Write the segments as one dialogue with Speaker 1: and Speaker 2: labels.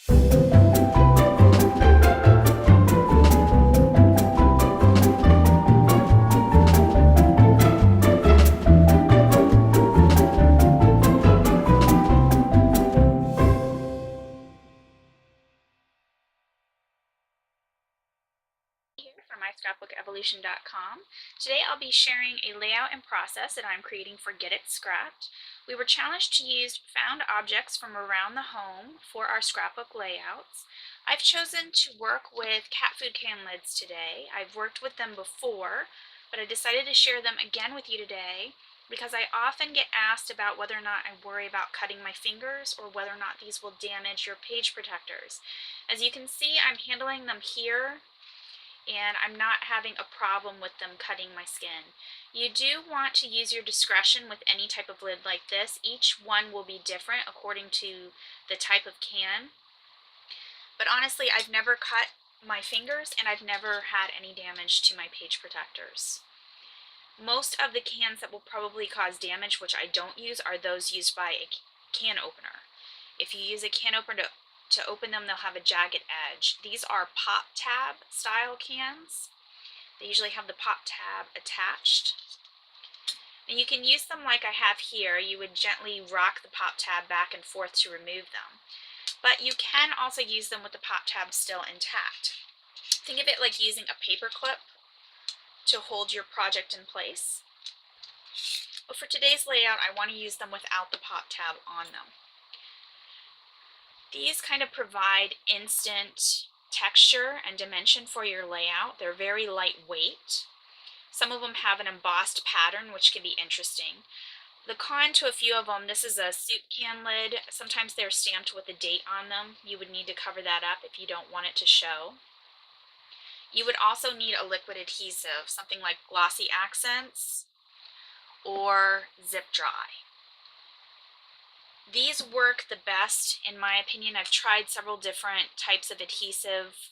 Speaker 1: Here from myScrapbookEvolution.com. Today I'll be sharing a layout and process that I'm creating for Get It Scrapped. We were challenged to use found objects from around the home for our scrapbook layouts. I've chosen to work with cat food can lids today. I've worked with them before, but I decided to share them again with you today because I often get asked about whether or not I worry about cutting my fingers or whether or not these will damage your page protectors. As you can see, I'm handling them here and I'm not having a problem with them cutting my skin. You do want to use your discretion with any type of lid like this. Each one will be different according to the type of can. But honestly, I've never cut my fingers and I've never had any damage to my page protectors. Most of the cans that will probably cause damage, which I don't use, are those used by a can opener. If you use a can opener to open them, they'll have a jagged edge. These are pop tab style cans. They usually have the pop tab attached. And you can use them like I have here. You would gently rock the pop tab back and forth to remove them. But you can also use them with the pop tab still intact. Think of it like using a paper clip to hold your project in place. But for today's layout, I want to use them without the pop tab on them. These kind of provide instant texture and dimension for your layout. They're very lightweight. Some of them have an embossed pattern, which can be interesting. The con to a few of them, this is a soup can lid. Sometimes they're stamped with a date on them. You would need to cover that up if you don't want it to show. You would also need a liquid adhesive, something like Glossy Accents or Zip Dry. These work the best, in my opinion. I've tried several different types of adhesive.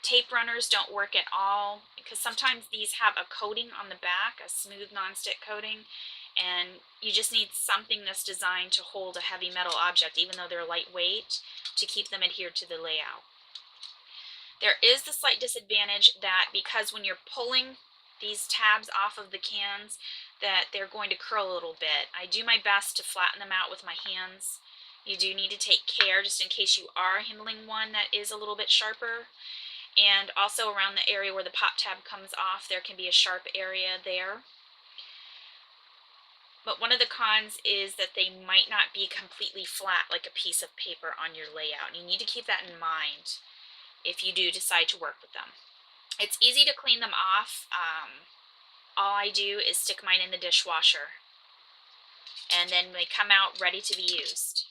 Speaker 1: Tape runners don't work at all because sometimes these have a coating on the back, a smooth nonstick coating, and you just need something that's designed to hold a heavy metal object, even though they're lightweight, to keep them adhered to the layout. There is the slight disadvantage that because when you're pulling these tabs off of the cans, that they're going to curl a little bit. I do my best to flatten them out with my hands. You do need to take care just in case you are handling one that is a little bit sharper. And also around the area where the pop tab comes off, there can be a sharp area there. But one of the cons is that they might not be completely flat like a piece of paper on your layout. You need to keep that in mind if you do decide to work with them. It's easy to clean them off. All I do is stick mine in the dishwasher, and then they come out ready to be used.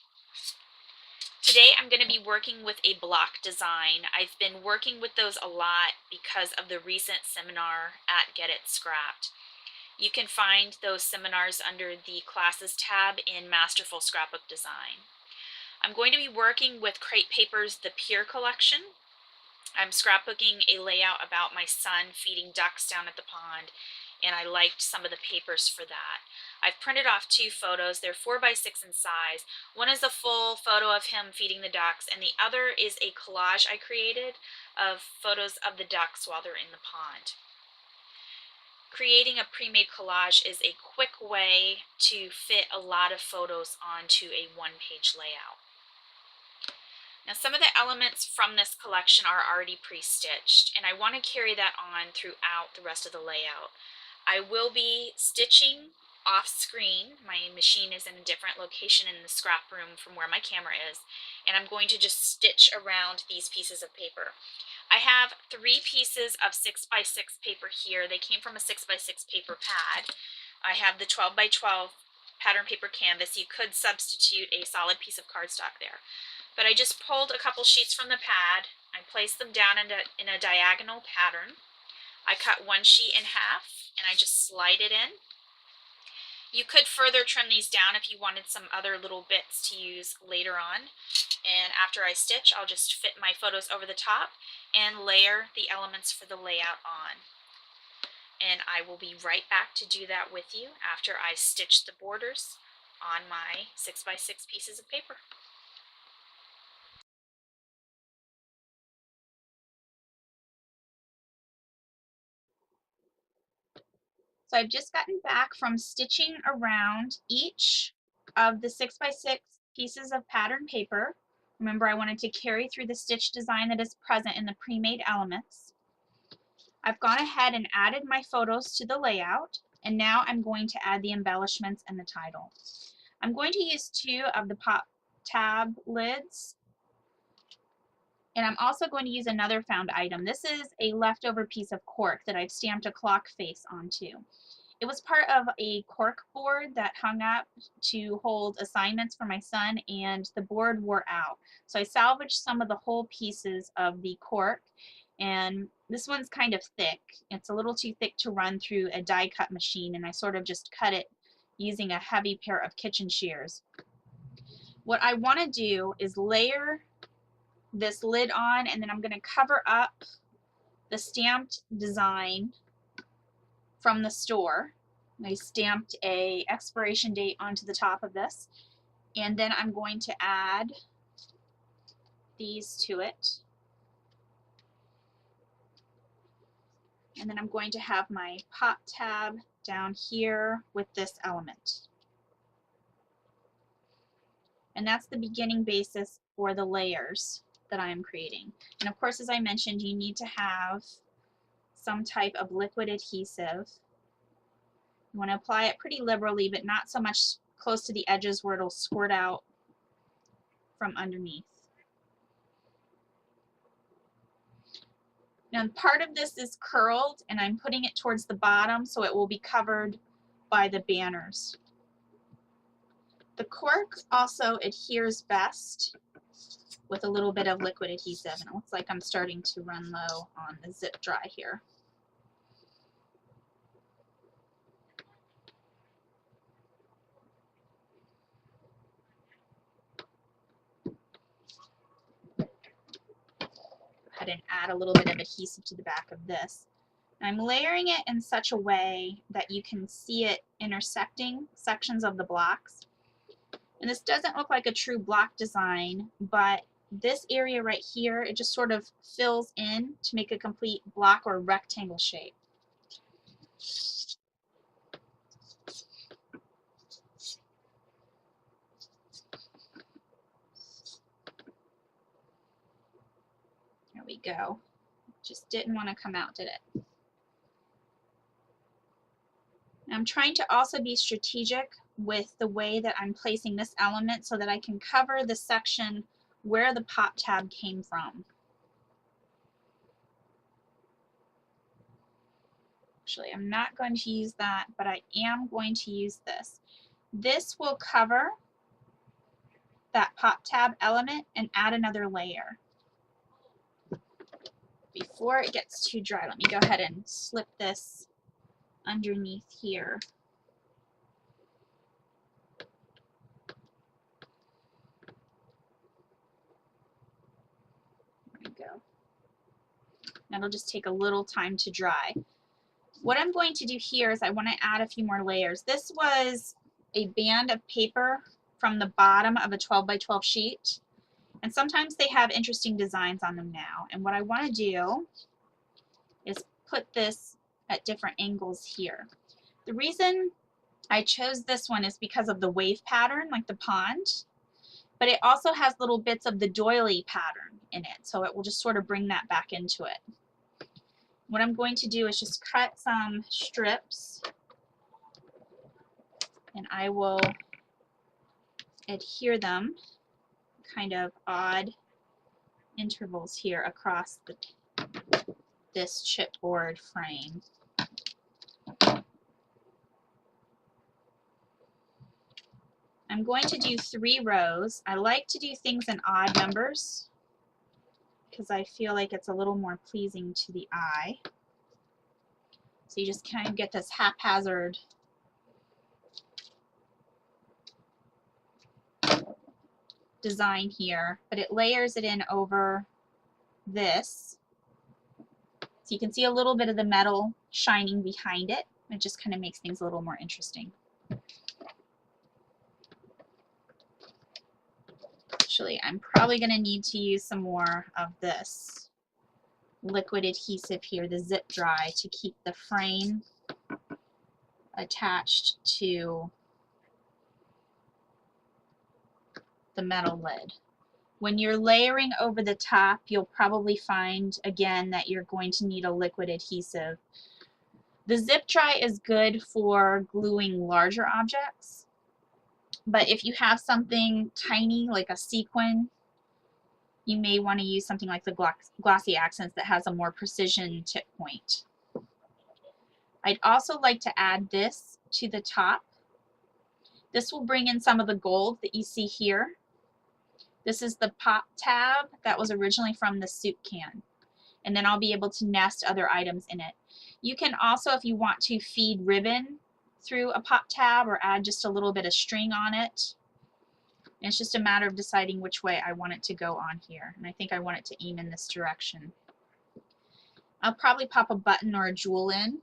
Speaker 1: Today I'm going to be working with a block design. I've been working with those a lot because of the recent seminar at Get It Scrapped. You can find those seminars under the Classes tab in Masterful Scrapbook Design. I'm going to be working with Crate Paper's The Pure Collection. I'm scrapbooking a layout about my son feeding ducks down at the pond, and I liked some of the papers for that. I've printed off two photos. They're 4x6 in size. One is a full photo of him feeding the ducks, and the other is a collage I created of photos of the ducks while they're in the pond. Creating a pre-made collage is a quick way to fit a lot of photos onto a one-page layout. Now, some of the elements from this collection are already pre-stitched, and I want to carry that on throughout the rest of the layout. I will be stitching off screen. My machine is in a different location in the scrap room from where my camera is, and I'm going to just stitch around these pieces of paper. I have 3 pieces of 6x6 paper here. They came from a 6x6 paper pad. I have the 12x12 pattern paper canvas. You could substitute a solid piece of cardstock there. But I just pulled a couple sheets from the pad. I placed them down in a diagonal pattern. I cut one sheet in half and I just slide it in. You could further trim these down if you wanted some other little bits to use later on. And after I stitch, I'll just fit my photos over the top and layer the elements for the layout on. And I will be right back to do that with you after I stitch the borders on my 6x6 pieces of paper.
Speaker 2: So I've just gotten back from stitching around each of the 6x6 pieces of pattern paper. Remember, I wanted to carry through the stitch design that is present in the pre-made elements. I've gone ahead and added my photos to the layout, and now I'm going to add the embellishments and the title. I'm going to use 2 of the pop tab lids, and I'm also going to use another found item. This is a leftover piece of cork that I've stamped a clock face onto. It was part of a cork board that hung up to hold assignments for my son, and the board wore out. So I salvaged some of the whole pieces of the cork, and this one's kind of thick. It's a little too thick to run through a die cut machine, and I sort of just cut it using a heavy pair of kitchen shears. What I want to do is layer this lid on, and then I'm going to cover up the stamped design from the store. I stamped a expiration date onto the top of this, and then I'm going to add these to it, and then I'm going to have my pop tab down here with this element, and that's the beginning basis for the layers that I am creating. And of course, as I mentioned, you need to have some type of liquid adhesive. You want to apply it pretty liberally, but not so much close to the edges where it'll squirt out from underneath. Now part of this is curled, and I'm putting it towards the bottom so it will be covered by the banners. The cork also adheres best with a little bit of liquid adhesive, and it looks like I'm starting to run low on the zip dry here. Go ahead and add a little bit of adhesive to the back of this. I'm layering it in such a way that you can see it intersecting sections of the blocks. And this doesn't look like a true block design, but this area right here, it just sort of fills in to make a complete block or rectangle shape. There we go. Just didn't want to come out, did it? I'm trying to also be strategic with the way that I'm placing this element so that I can cover the section where the pop tab came from. Actually, I'm not going to use that, but I am going to use this. This will cover that pop tab element and add another layer. Before it gets too dry, let me go ahead and slip this underneath here. There we go. That'll just take a little time to dry. What I'm going to do here is I want to add a few more layers. This was a band of paper from the bottom of a 12 by 12 sheet, and sometimes they have interesting designs on them now. And what I want to do is put this at different angles here. The reason I chose this one is because of the wave pattern, like the pond, but it also has little bits of the doily pattern in it, so it will just sort of bring that back into it. What I'm going to do is just cut some strips, and I will adhere them kind of odd intervals here across this chipboard frame. I'm going to do 3 rows. I like to do things in odd numbers because I feel like it's a little more pleasing to the eye. So you just kind of get this haphazard design here, but it layers it in over this. So you can see a little bit of the metal shining behind it. It just kind of makes things a little more interesting. Actually, I'm probably going to need to use some more of this liquid adhesive here, the zip dry, to keep the frame attached to the metal lid. When you're layering over the top, you'll probably find again that you're going to need a liquid adhesive. The zip dry is good for gluing larger objects, but if you have something tiny like a sequin, you may want to use something like the Glossy Accents that has a more precision tip point. I'd also like to add this to the top. This will bring in some of the gold that you see here. This is the pop tab that was originally from the soup can, and then I'll be able to nest other items in it. You can also, if you want to, feed ribbon through a pop tab or add just a little bit of string on it. And it's just a matter of deciding which way I want it to go on here, and I think I want it to aim in this direction. I'll probably pop a button or a jewel in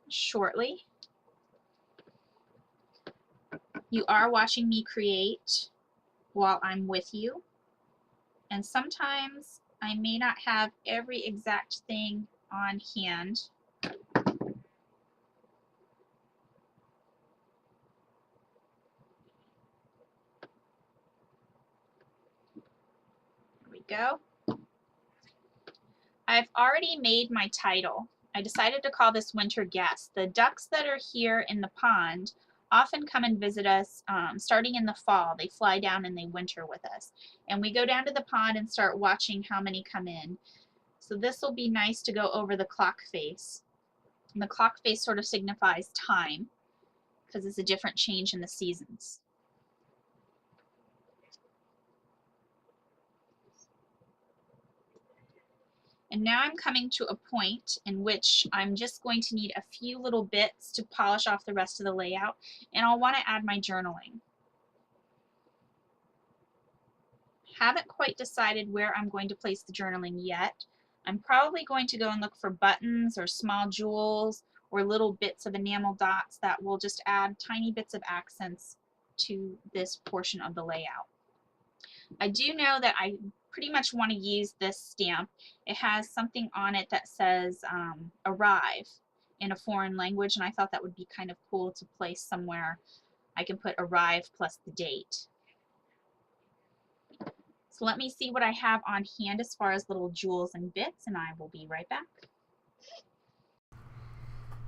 Speaker 2: shortly. You are watching me create while I'm with you, and sometimes I may not have every exact thing on hand. There we go. I've already made my title. I decided to call this Winter Guest. The ducks that are here in the pond often come and visit us starting in the fall. They fly down and they winter with us. And we go down to the pond and start watching how many come in. So this will be nice to go over the clock face. And the clock face sort of signifies time because it's a different change in the seasons. And now I'm coming to a point in which I'm just going to need a few little bits to polish off the rest of the layout, and I'll want to add my journaling. Haven't quite decided where I'm going to place the journaling yet. I'm probably going to go and look for buttons or small jewels or little bits of enamel dots that will just add tiny bits of accents to this portion of the layout. I do know that I pretty much want to use this stamp. It has something on it that says arrive in a foreign language, and I thought that would be kind of cool to place somewhere. I can put arrive plus the date. So let me see what I have on hand as far as little jewels and bits, and I will be right back.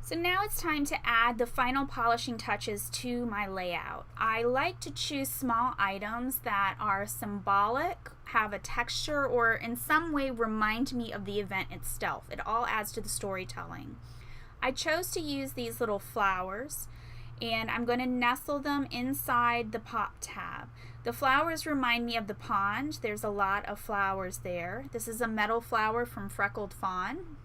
Speaker 2: So now it's time to add the final polishing touches to my layout. I like to choose small items that are symbolic, have a texture, or in some way remind me of the event itself. It all adds to the storytelling. I chose to use these little flowers, and I'm going to nestle them inside the pop tab. The flowers remind me of the pond. There's a lot of flowers there. This is a metal flower from Freckled Fawn.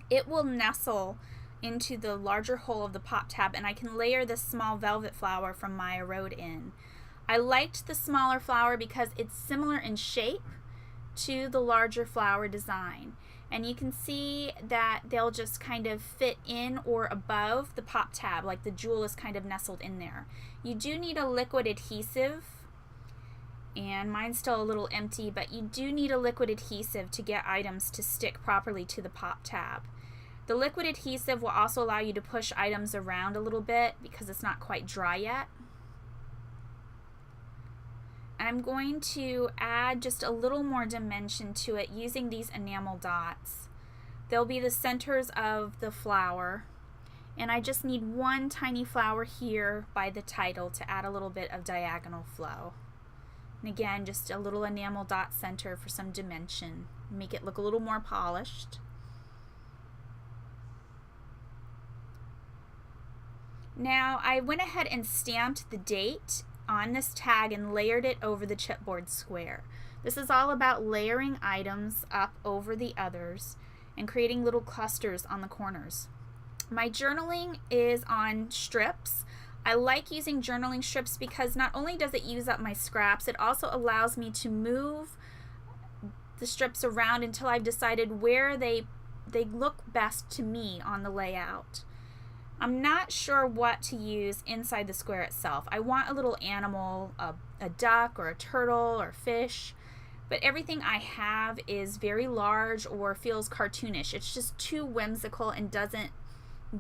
Speaker 2: It will nestle into the larger hole of the pop tab, and I can layer this small velvet flower from Maya Road in. I liked the smaller flower because it's similar in shape to the larger flower design, and you can see that they'll just kind of fit in or above the pop tab, like the jewel is kind of nestled in there. You do need a liquid adhesive, and mine's still a little empty, but you do need a liquid adhesive to get items to stick properly to the pop tab. The liquid adhesive will also allow you to push items around a little bit because it's not quite dry yet. I'm going to add just a little more dimension to it using these enamel dots. They'll be the centers of the flower, and I just need one tiny flower here by the title to add a little bit of diagonal flow. And again, just a little enamel dot center for some dimension. Make it look a little more polished. Now I went ahead and stamped the date on this tag and layered it over the chipboard square. This is all about layering items up over the others and creating little clusters on the corners. My journaling is on strips. I like using journaling strips because not only does it use up my scraps, it also allows me to move the strips around until I've decided where they look best to me on the layout. I'm not sure what to use inside the square itself. I want a little animal, a duck or a turtle or fish, but everything I have is very large or feels cartoonish. It's just too whimsical and doesn't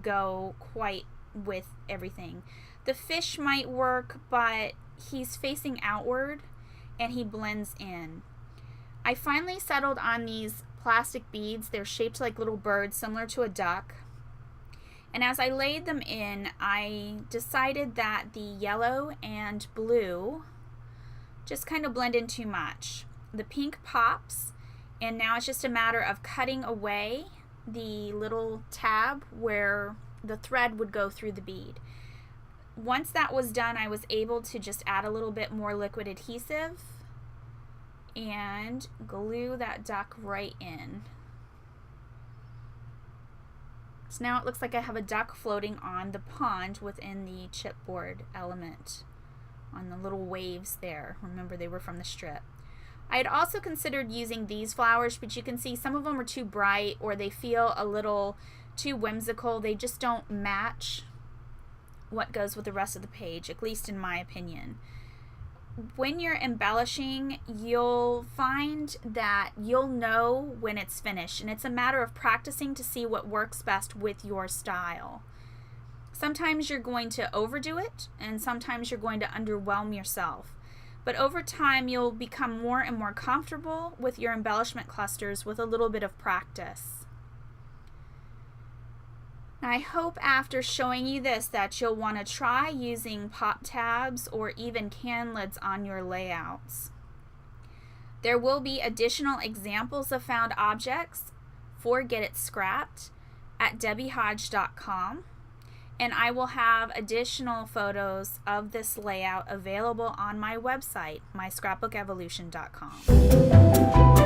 Speaker 2: go quite with everything. The fish might work, but he's facing outward and he blends in. I finally settled on these plastic beads. They're shaped like little birds, similar to a duck. And as I laid them in, I decided that the yellow and blue just kind of blend in too much. The pink pops, and now it's just a matter of cutting away the little tab where the thread would go through the bead. Once that was done, I was able to just add a little bit more liquid adhesive and glue that duck right in. So now it looks like I have a duck floating on the pond within the chipboard element on the little waves there. Remember, they were from the strip. I had also considered using these flowers, but you can see some of them are too bright or they feel a little too whimsical. They just don't match what goes with the rest of the page, at least in my opinion. When you're embellishing, you'll find that you'll know when it's finished, and it's a matter of practicing to see what works best with your style. Sometimes you're going to overdo it, and sometimes you're going to underwhelm yourself. But over time, you'll become more and more comfortable with your embellishment clusters with a little bit of practice. I hope after showing you this that you'll want to try using pop tabs or even can lids on your layouts. There will be additional examples of found objects for Get It Scrapped at debbiehodge.com, and I will have additional photos of this layout available on my website, myscrapbookevolution.com.